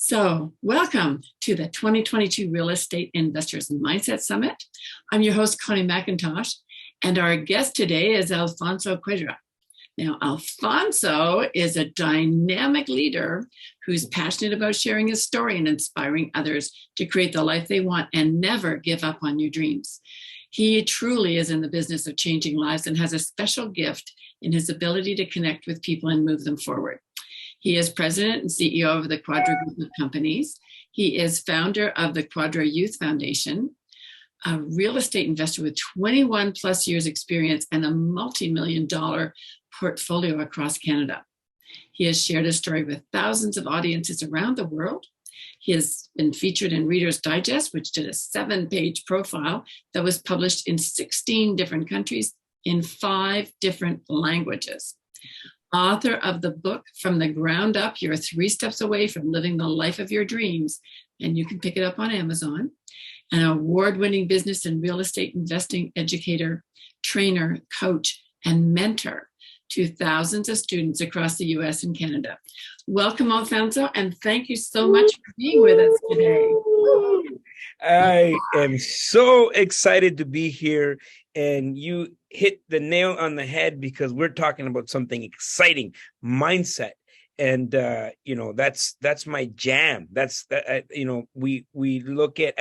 So, welcome to the 2022 Real Estate Investors Mindset Summit. I'm your host, Connie McIntosh, and our guest today is Alfonso Cuadra. Now, Alfonso is a dynamic leader who's passionate about sharing his story and inspiring others to create the life they want and never give up on your dreams. He truly is in the business of changing lives and has a special gift in his ability to connect with people and move them forward. He is president and CEO of the Quadra Group of Companies. He is founder of the Quadra Youth Foundation, a real estate investor with 21 plus years experience and a multi-million-dollar portfolio across Canada. He has shared his story with thousands of audiences around the world. He has been featured in Reader's Digest, which did a 7-page profile that was published in 16 different countries in 5 different languages. Author of the book, From the Ground Up, You're 3 Steps Away from Living the Life of Your Dreams, and you can pick it up on Amazon. An award-winning business and real estate investing educator, trainer, coach, and mentor to thousands of students across the US and Canada. Welcome, Alfonso, and thank you so much for being with us today. I am so excited to be here, and you hit the nail on the head because we're talking about something exciting, mindset. And that's my jam. We look at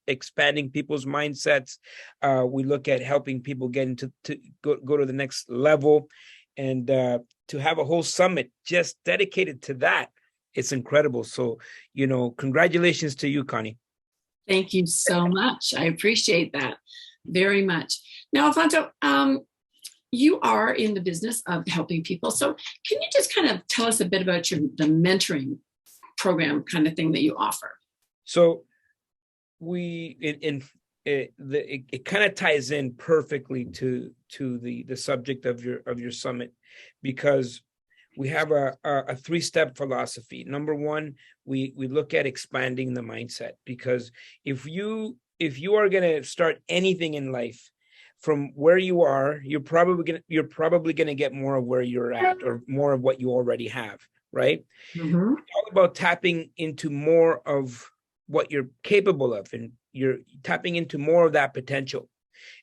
expanding people's mindsets. We look at helping people get into go to the next level, and to have a whole summit just dedicated to that, it's incredible. So, congratulations to you, Connie. Thank you so much. I appreciate that very much. Now, Alfonso, you are in the business of helping people. So can you just kind of tell us a bit about the mentoring program kind of thing that you offer? So it kind of ties in perfectly to the subject of your summit, because we have a 3-step philosophy. Number one, we look at expanding the mindset, because if you are going to start anything in life from where you are, you're probably going to get more of where you're at, or more of what you already have, right? Mm-hmm. It's all about tapping into more of what you're capable of, and you're tapping into more of that potential.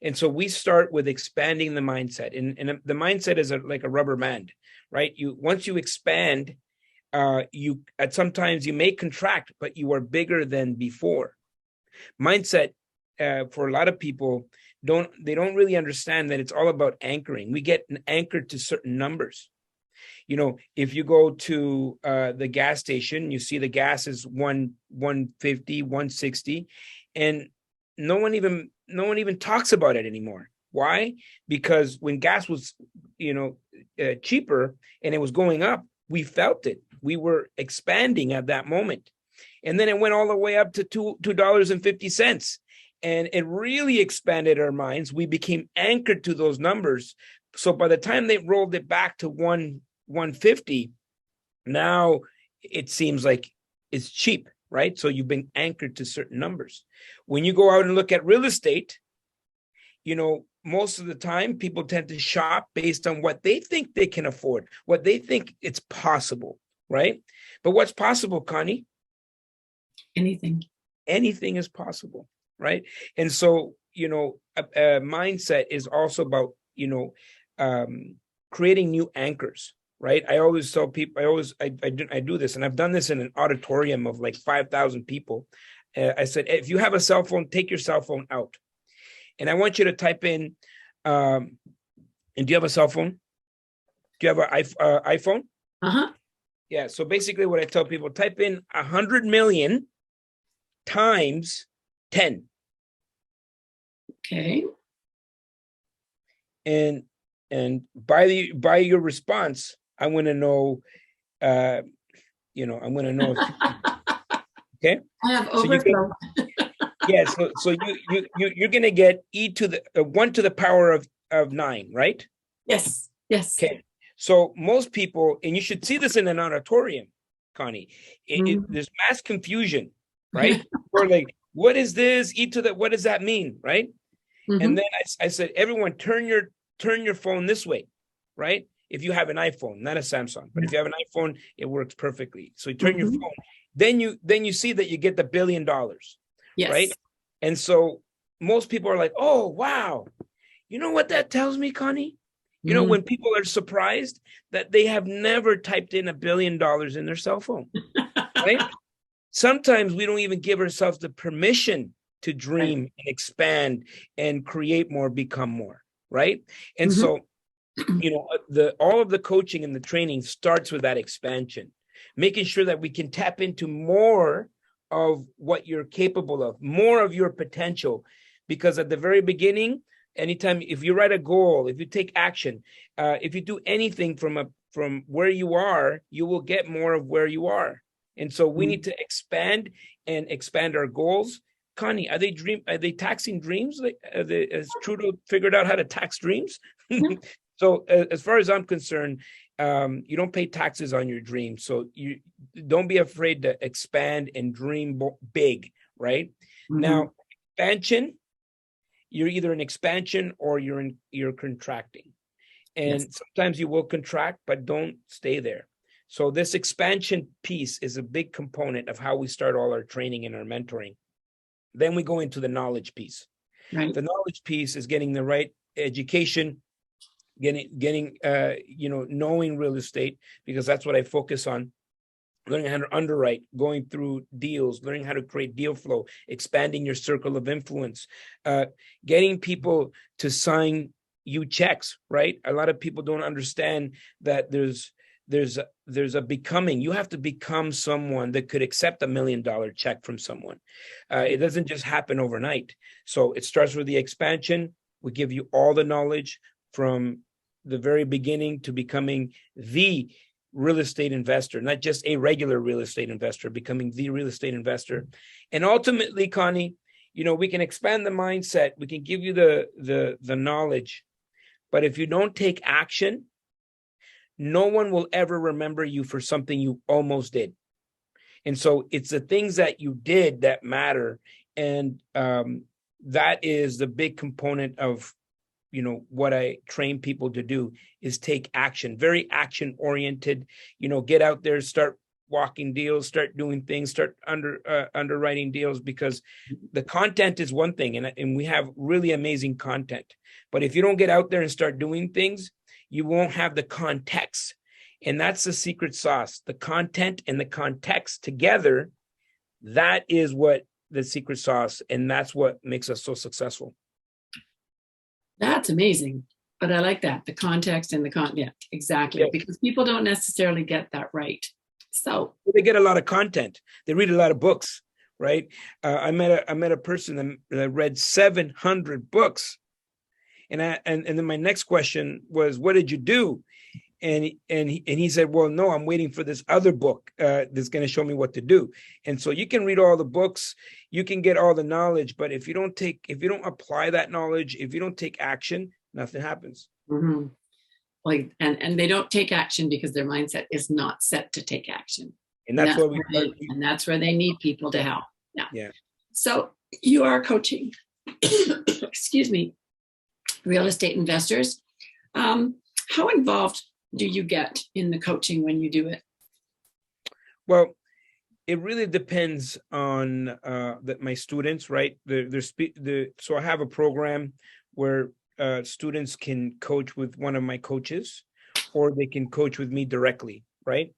And so we start with expanding the mindset, and the mindset is like a rubber band, right? Once you expand, sometimes you may contract, but you are bigger than before. Mindset, for a lot of people, don't really understand that it's all about anchoring. We get anchored to certain numbers. If you go to the gas station, you see the gas is 150, 160, and no one even talks about it anymore. Why? Because when gas was, cheaper and it was going up, we felt it. We were expanding at that moment. And then it went all the way up to $2.50. And it really expanded our minds. We became anchored to those numbers. So by the time they rolled it back to 150, now it seems like it's cheap, right? So you've been anchored to certain numbers. When you go out and look at real estate, most of the time people tend to shop based on what they think they can afford, what they think it's possible, right? But what's possible, Connie? Anything is possible, right? And so, a mindset is also about, creating new anchors, right? I always tell people, I do this, and I've done this in an auditorium of like 5,000 people. I said, if you have a cell phone, take your cell phone out. And I want you to type in, and do you have a cell phone? Do you have an iPhone? Uh-huh. Yeah. So basically what I tell people, type in 100 million times 10. Okay. And by your response, I want to know, I'm going to know. Okay. I have overflow. Yeah. So you're going to get e to the 1 to the power of 9, right? Yes. Okay. So most people, and you should see this in an auditorium, Connie, there's mass confusion, right? Or like, what is this? What does that mean? Right. Mm-hmm. And then I said, everyone turn your phone this way, right? If you have an iPhone, not a Samsung, but if you have an iPhone, it works perfectly. So you turn your phone then you see that you get the $1 billion, Yes. right? And so most people are like, oh, wow. You know what that tells me, Connie? You know, when people are surprised that they have never typed in $1 billion in their cell phone, right? Sometimes we don't even give ourselves the permission to dream and expand and create more, become more, right? And so, you know, all of the coaching and the training starts with that expansion, making sure that we can tap into more of what you're capable of, more of your potential, because at the very beginning, anytime, if you write a goal, if you take action, if you do anything from where you are, you will get more of where you are. And so we need to expand our goals. Connie, are they taxing dreams? Has Trudeau figured out how to tax dreams? So as far as I'm concerned, you don't pay taxes on your dreams. So you don't be afraid to expand and dream big, right? Now, expansion, you're either in expansion or you're contracting. And sometimes you will contract, but don't stay there. So this expansion piece is a big component of how we start all our training and our mentoring. Then we go into the knowledge piece. Right. The knowledge piece is getting the right education, getting knowing real estate, because that's what I focus on. Learning how to underwrite, going through deals, learning how to create deal flow, expanding your circle of influence, getting people to sign you checks, right? A lot of people don't understand that there's a becoming. You have to become someone that could accept $1 million check from someone. It doesn't just happen overnight. So it starts with the expansion. We give you all the knowledge from the very beginning to becoming the real estate investor, not just a regular real estate investor, becoming the real estate investor. And ultimately, Connie, you know, we can expand the mindset. We can give you the knowledge, but if you don't take action, no one will ever remember you for something you almost did. And so it's the things that you did that matter. And that is the big component of, you know, what I train people to do is take action, very action oriented, you know, get out there, start walking deals, start doing things, start underwriting deals, because the content is one thing. And we have really amazing content, but if you don't get out there and start doing things, you won't have the context. And that's the secret sauce, the content and the context together. That is what the secret sauce. And that's what makes us so successful. That's amazing. But I like that. The context and the content. Exactly. Because people don't necessarily get that right. So they get a lot of content. They read a lot of books, right? I met a person that read 700 books. And then my next question was, what did you do? And he said, well, no, I'm waiting for this other book that's going to show me what to do. And so you can read all the books, you can get all the knowledge, but if you don't apply that knowledge, if you don't take action, nothing happens. Like, and they don't take action because their mindset is not set to take action. And that's that's where they need people to help. Yeah. So you are coaching, excuse me, real estate investors. How involved do you get in the coaching when you do it? Well, it really depends on my students, right? So I have a program where students can coach with one of my coaches, or they can coach with me directly, right?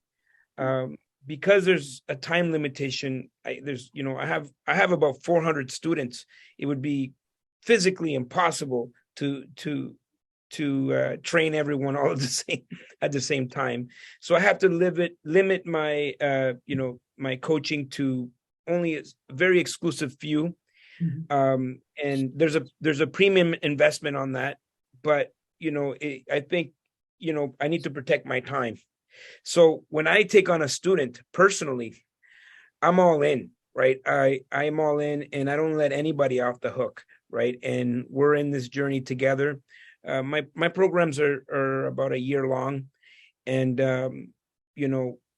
Because there's a time limitation. I have about 400 students. It would be physically impossible to train everyone all at the same time. So I have to limit my my coaching to only a very exclusive few. And there's a premium investment on that, but I think I need to protect my time. So when I take on a student personally, I'm all in, right? I'm all in, and I don't let anybody off the hook, right? And we're in this journey together. My programs are about a year long, and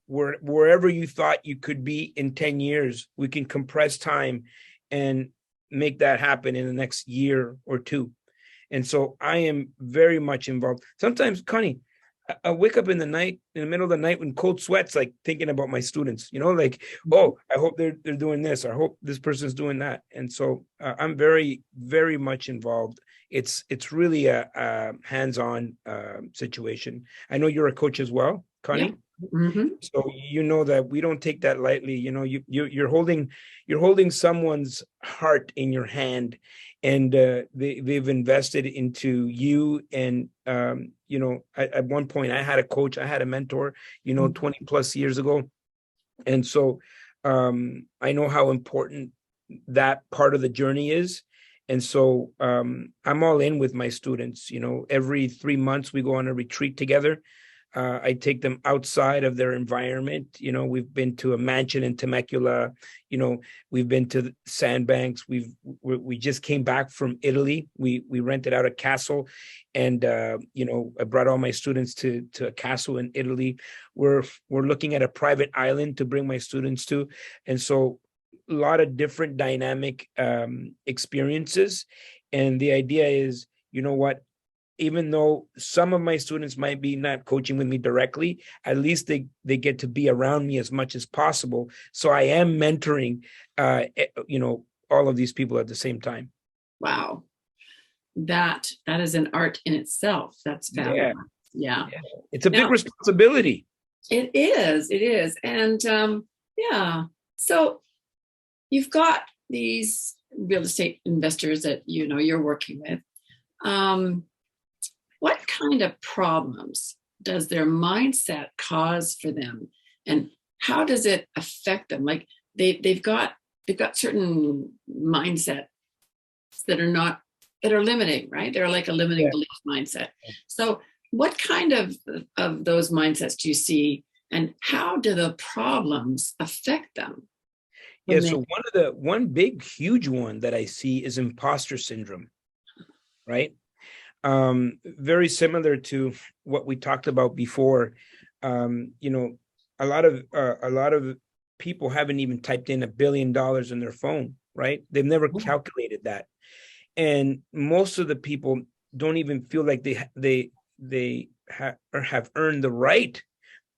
wherever you thought you could be in 10 years, we can compress time and make that happen in the next year or two. And so I am very much involved. Sometimes, Connie, I wake up in the middle of the night in cold sweats, like thinking about my students, like, oh, I hope they're doing this. I hope this person's doing that. And so I'm very, very much involved. It's really a hands-on situation. I know you're a coach as well, Connie. Yeah. Mm-hmm. So you know that we don't take that lightly. You're holding someone's heart in your hand, and they've invested into you. And at one point I had a coach, I had a mentor, 20 plus years ago, and so I know how important that part of the journey is. And so I'm all in with my students. Every 3 months we go on a retreat together. I take them outside of their environment. We've been to a mansion in Temecula. We've been to sandbanks. We just came back from Italy. We rented out a castle, and I brought all my students to a castle in Italy. We're looking at a private island to bring my students to, and so a lot of different dynamic experiences. And the idea is, what? Even though some of my students might be not coaching with me directly, at least they get to be around me as much as possible. So I am mentoring, all of these people at the same time. Wow. That is an art in itself. That's fabulous. Yeah. It's a big responsibility. It is. And yeah. So you've got these real estate investors that, you're working with. What kind of problems does their mindset cause for them, and how does it affect them? Like they've got certain mindsets that are limiting, right? They're like a limiting belief mindset. So what kind of those mindsets do you see, and how do the problems affect them? Yeah. So one big, huge one that I see is imposter syndrome, right? Very similar to what we talked about before. A lot of people haven't even typed in $1 billion in their phone, right? They've never calculated that, and most of the people don't even feel like they have earned the right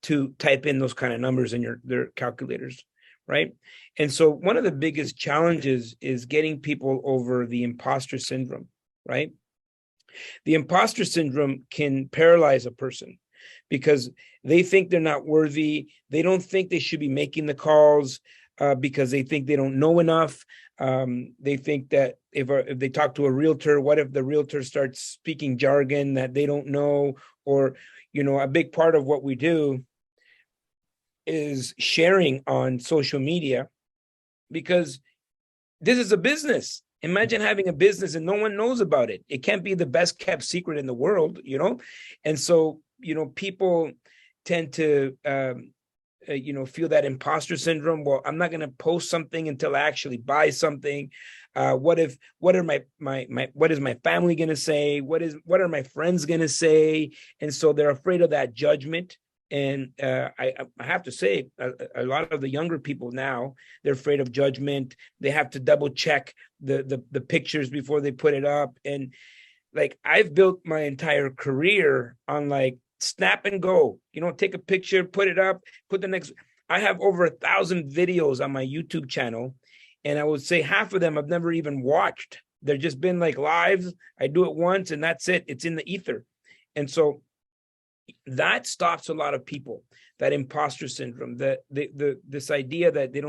to type in those kind of numbers in their calculators, right? And so one of the biggest challenges is getting people over the imposter syndrome, right? The imposter syndrome can paralyze a person because they think they're not worthy. They don't think they should be making the calls because they think they don't know enough. They think that if they talk to a realtor, what if the realtor starts speaking jargon that they don't know? Or, a big part of what we do is sharing on social media, because this is a business. Imagine having a business and no one knows about it. It can't be the best kept secret in the world, And so, people tend to, feel that imposter syndrome. Well, I'm not going to post something until I actually buy something. What is my family going to say? What are my friends going to say? And so they're afraid of that judgment. And I have to say, a lot of the younger people now, they're afraid of judgment. They have to double check the pictures before they put it up. And like, I've built my entire career on like snap and go, take a picture, put it up, put the next. I have over 1,000 videos on my YouTube channel, and I would say half of them I've never even watched. They've just been like lives. I do it once and that's it. It's in the ether. And so that stops a lot of people, that imposter syndrome, that this idea that they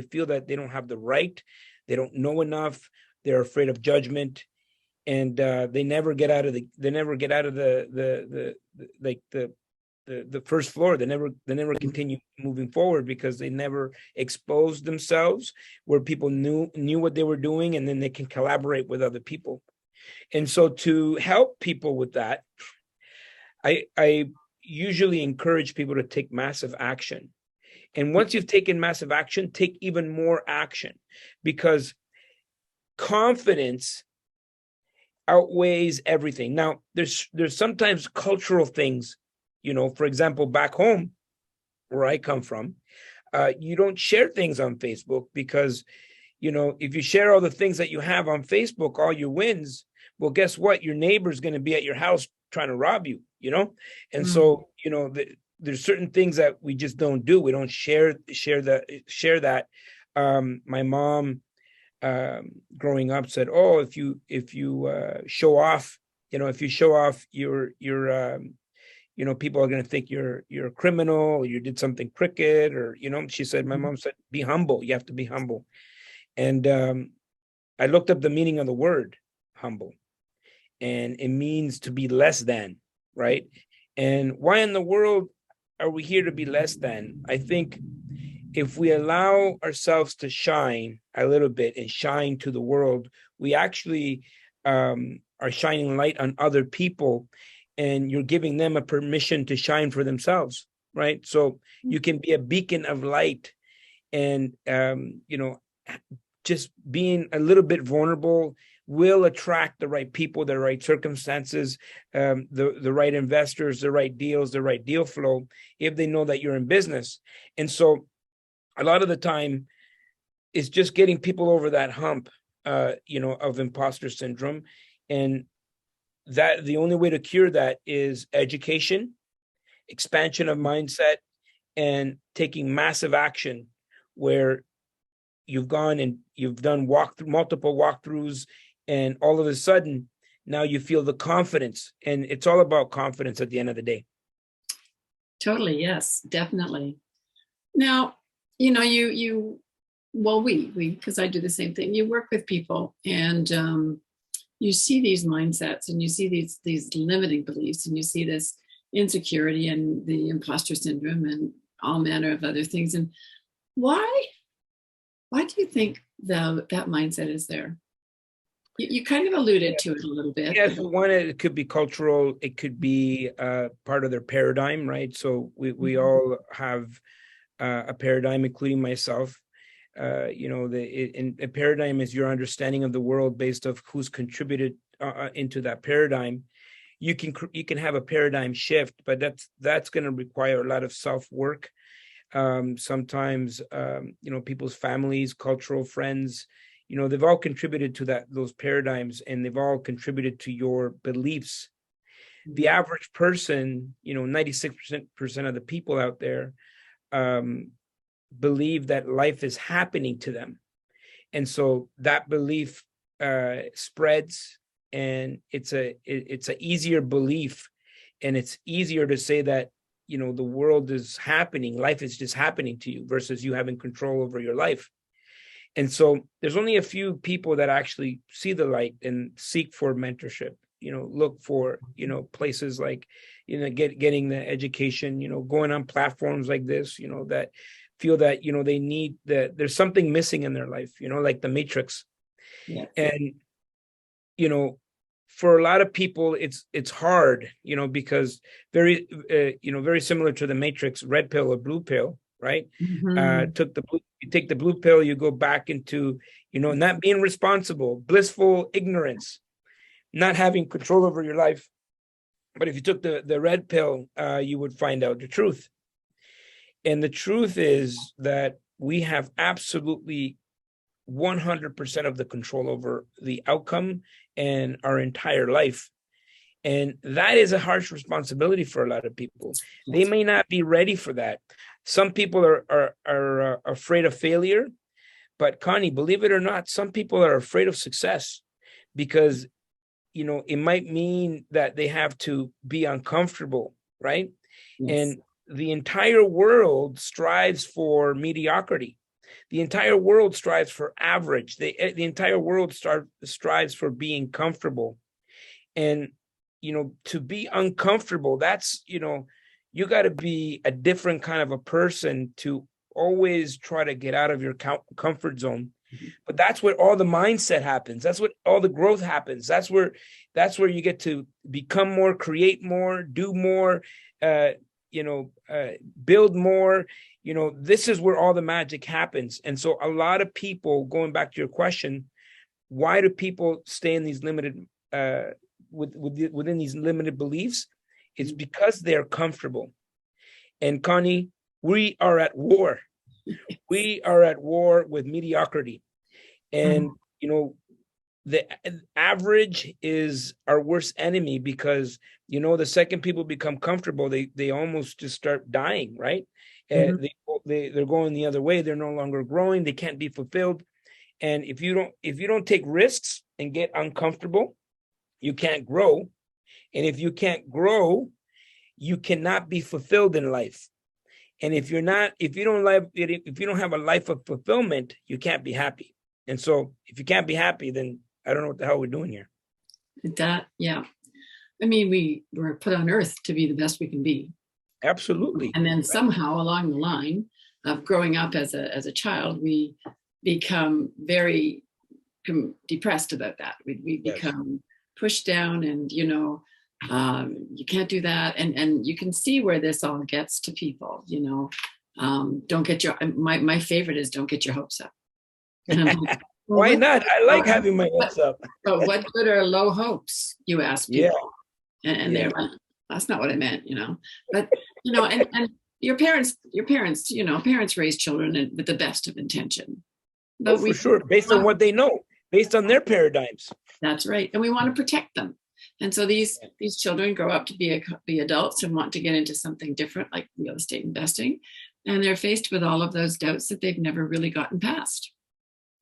feel that they don't have the right, they don't know enough, they're afraid of judgment, and they never get out of the first floor. They never continue moving forward because they never exposed themselves where people knew what they were doing, and then they can collaborate with other people. And so to help people with that, I usually encourage people to take massive action. And once you've taken massive action, take even more action, because confidence outweighs everything. Now, there's sometimes cultural things, for example, back home where I come from, you don't share things on Facebook because, if you share all the things that you have on Facebook, all your wins, well, guess what? Your neighbor's going to be at your house trying to rob you. you know? And Mm. so, you know, there's certain things that we just don't do. We don't share that. My mom, growing up said, oh, if you show off, you know, if you show off you know, people are going to think you're a criminal, or you did something crooked, or, you know, she said, my mom said, be humble. You have to be humble. And I looked up the meaning of the word humble, and it means to be less than, right? And why in the world are we here to be less than? I think if we allow ourselves to shine a little bit and shine to the world, we actually are shining light on other people, and you're giving them a permission to shine for themselves, right? So you can be a beacon of light, and you know, just being a little bit vulnerable will attract the right people, the right circumstances, the right investors, the right deals, the right deal flow, if they know that you're in business. And so a lot of the time it's just getting people over that hump, you know, of imposter syndrome. And that the only way to cure that is education, expansion of mindset, and taking massive action, where you've gone and you've done multiple walkthroughs, and all of a sudden now you feel the confidence, and it's all about confidence at the end of the day. Totally. Yes, definitely. Now, you know, well, because I do the same thing. You work with people, and you see these mindsets, and you see these limiting beliefs, and you see this insecurity and the imposter syndrome and all manner of other things. And why do you think that mindset is there? You kind of alluded to it a little bit. Yes, one, it could be cultural, it could be part of their paradigm, right? So we all have a paradigm, including myself. You know, a paradigm is your understanding of the world based of who's contributed into that paradigm. You can have a paradigm shift, but that's going to require a lot of self-work. Sometimes, you know, people's families, cultural friends, you know, they've all contributed to those paradigms, and they've all contributed to your beliefs. The average person, you know, 96% of the people out there believe that life is happening to them. And so that belief spreads, and it's a easier belief, and it's easier to say that, you know, the world is happening, life is just happening to you, versus you having control over your life. And so there's only a few people that actually see the light and seek for mentorship, you know, look for, you know, places like, you know, getting the education, you know, going on platforms like this, you know, that feel that, you know, they need there's something missing in their life, you know, like the Matrix. Yes. And, you know, for a lot of people, it's hard, you know, because very, you know, very similar to the Matrix, red pill or blue pill, right? Mm-hmm. You take the blue pill, you go back into, you know, not being responsible, blissful ignorance, not having control over your life. But if you took the red pill, you would find out the truth. And the truth is that we have absolutely 100% of the control over the outcome and our entire life. And that is a harsh responsibility for a lot of people. They may not be ready for that. Some people are afraid of failure, but Connie, believe it or not, some people are afraid of success, because, you know, it might mean that they have to be uncomfortable, right? Yes. And the entire world strives for mediocrity. The entire world strives for average. The entire world strives for being comfortable. And, you know, to be uncomfortable, that's, you know, you got to be a different kind of a person to always try to get out of your comfort zone. But that's where all the mindset happens. That's what all the growth happens. That's where you get to become more, create more, do more, you know, build more. You know, this is where all the magic happens. And so a lot of people, going back to your question, why do people stay in these limited within these limited beliefs? It's because they're comfortable. And Connie, we are at war. We are at war with mediocrity. And, you know, the average is our worst enemy, because the second people become comfortable, they almost just start dying, right? Mhm. They're going the other way. They're no longer growing. They can't be fulfilled. And if you don't take risks and get uncomfortable, you can't grow. And if you can't grow, you cannot be fulfilled in life. And if you don't have a life of fulfillment, you can't be happy. And so if you can't be happy, then I don't know what the hell we're doing here. Yeah. I mean, we were put on earth to be the best we can be. Absolutely. And then somehow along the line of growing up as a child, we become very depressed about that. We become pushed down, and you can't do that. And you can see where this all gets to people. Don't get my favorite is don't get your hopes up. And I'm like, well, why not? I like having my hopes up. But what good are low hopes? You ask people, and they're like, that's not what I meant, But and your parents, parents raise children with the best of intention. But for sure, based on what they know, based on their paradigms. That's right, and we want to protect them. And so these children grow up to be adults and want to get into something different, like real estate investing, and they're faced with all of those doubts that they've never really gotten past.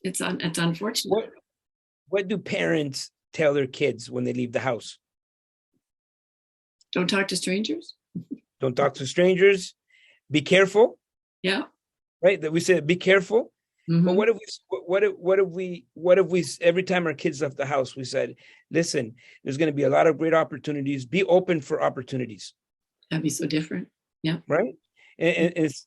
It's unfortunate. What do parents tell their kids when they leave the house? Don't talk to strangers. Don't talk to strangers. Be careful. Yeah. Right. That we said, be careful. Mm-hmm. But what if we every time our kids left the house, we said, listen, there's going to be a lot of great opportunities. Be open for opportunities. That'd be so different. Yeah. Right. And it's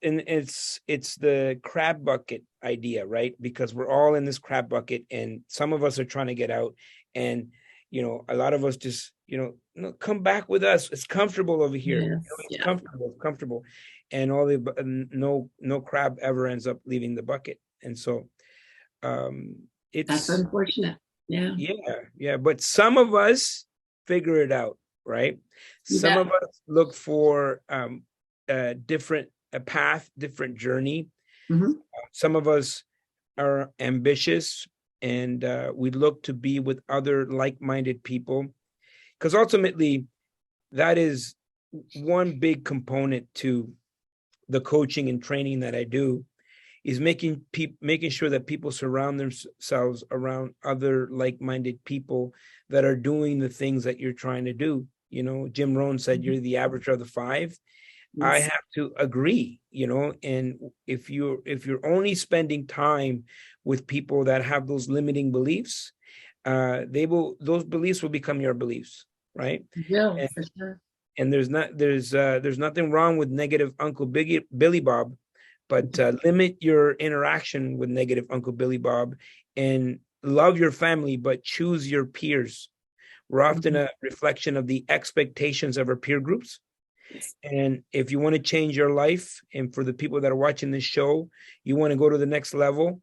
the crab bucket idea, right? Because we're all in this crab bucket, and some of us are trying to get out, and a lot of us just no, come back with us. It's comfortable over here. Yes. Comfortable, and no crab ever ends up leaving the bucket, and so that's unfortunate. Yeah. But some of us figure it out, right? Some of us look for a path, different journey. Mm-hmm. Some of us are ambitious, and we look to be with other like-minded people, because ultimately that is one big component to the coaching and training that I do, is making sure that people surround themselves around other like-minded people that are doing the things that you're trying to do. Jim Rohn said, you're the average of the five. Yes. I have to agree, and if you're only spending time with people that have those limiting beliefs, those beliefs will become your beliefs, right? Yeah, for sure. And there's nothing wrong with negative Uncle Billy Bob, but limit your interaction with negative Uncle Billy Bob, and love your family, but choose your peers. We're often a reflection of the expectations of our peer groups. And if you want to change your life, and for the people that are watching this show, you want to go to the next level,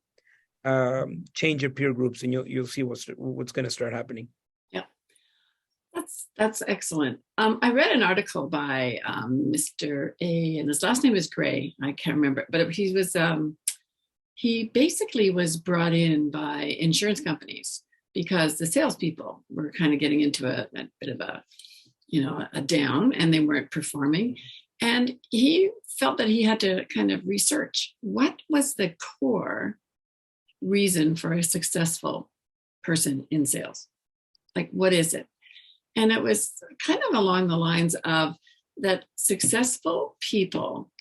change your peer groups, and you'll see what's going to start happening. Yeah, that's excellent. I read an article by Mr. A, and his last name is Gray. I can't remember, but he basically was brought in by insurance companies because the salespeople were kind of getting into a bit of a down, and they weren't performing. And he felt that he had to kind of research what was the core reason for a successful person in sales. Like, what is it? And it was kind of along the lines of that successful people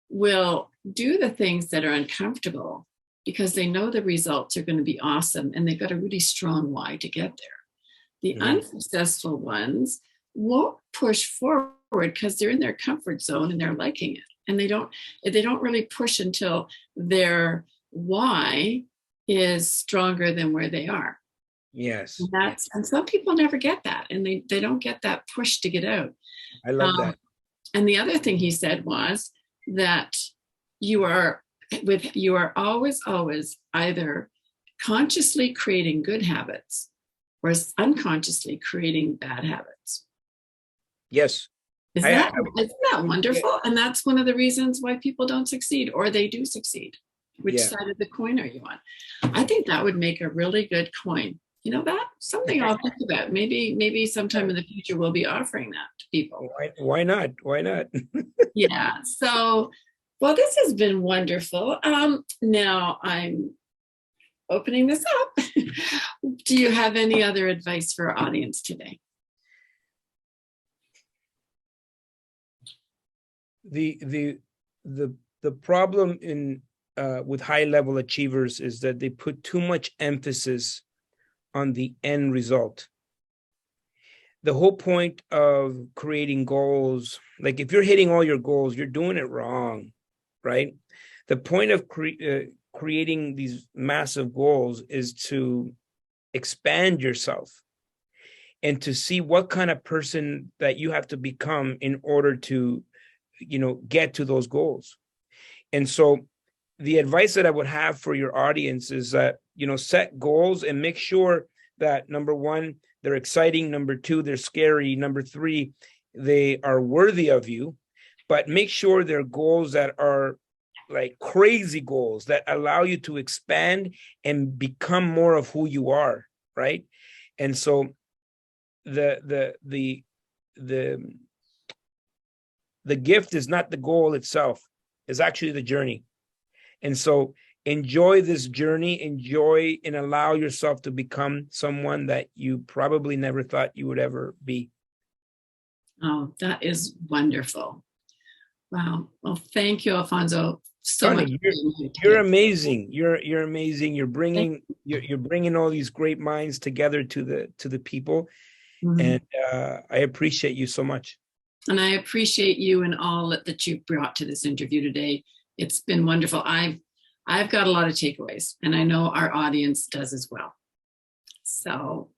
will do the things that are uncomfortable because they know the results are going to be awesome, and they've got a really strong why to get there. The unsuccessful ones won't push forward because they're in their comfort zone and they're liking it, and they don't really push until their why is stronger than where they are. Yes. And some people never get that, and they don't get that push to get out. I love that. And the other thing he said was that you are always either consciously creating good habits or unconsciously creating bad habits. Yes. Isn't that wonderful? Yeah. And that's one of the reasons why people don't succeed, or they do succeed. Which side of the coin are you on? I think that would make a really good coin. That something I'll think about. Maybe sometime in the future we'll be offering that to people. Why not? Why not? Yeah. So, well, this has been wonderful. Now I'm opening this up. Do you have any other advice for our audience today? The problem in with high level achievers is that they put too much emphasis on the end result. The whole point of creating goals, like if you're hitting all your goals, you're doing it wrong, right? The point of creating these massive goals is to expand yourself and to see what kind of person that you have to become in order to, get to those goals. And so the advice that I would have for your audience is that, set goals and make sure that number one, they're exciting. Number two, they're scary. Number three, they are worthy of you, but make sure they're goals that are like crazy goals that allow you to expand and become more of who you are, right? And so the gift is not the goal itself, it's actually the journey. And so enjoy this journey, enjoy and allow yourself to become someone that you probably never thought you would ever be. Oh, that is wonderful. Wow. Well, thank you, Alfonso, so Connie, much. You're amazing. You're amazing. You're bringing all these great minds together to the people. Mm-hmm. And I appreciate you so much. And I appreciate you and all that you brought to this interview today. It's been wonderful. I've got a lot of takeaways, and I know our audience does as well. So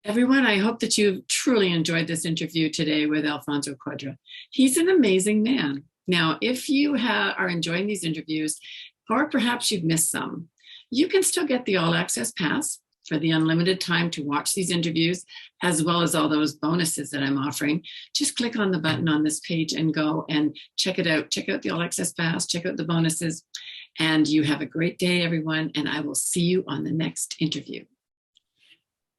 everyone, I hope that you've truly enjoyed this interview today with Alfonso Cuadra. He's an amazing man. Now, if you are enjoying these interviews, or perhaps you've missed some, you can still get the All Access Pass for the unlimited time to watch these interviews, as well as all those bonuses that I'm offering. Just click on the button on this page and go and check it out. Check out the All Access Pass, check out the bonuses, and you have a great day, everyone, and I will see you on the next interview.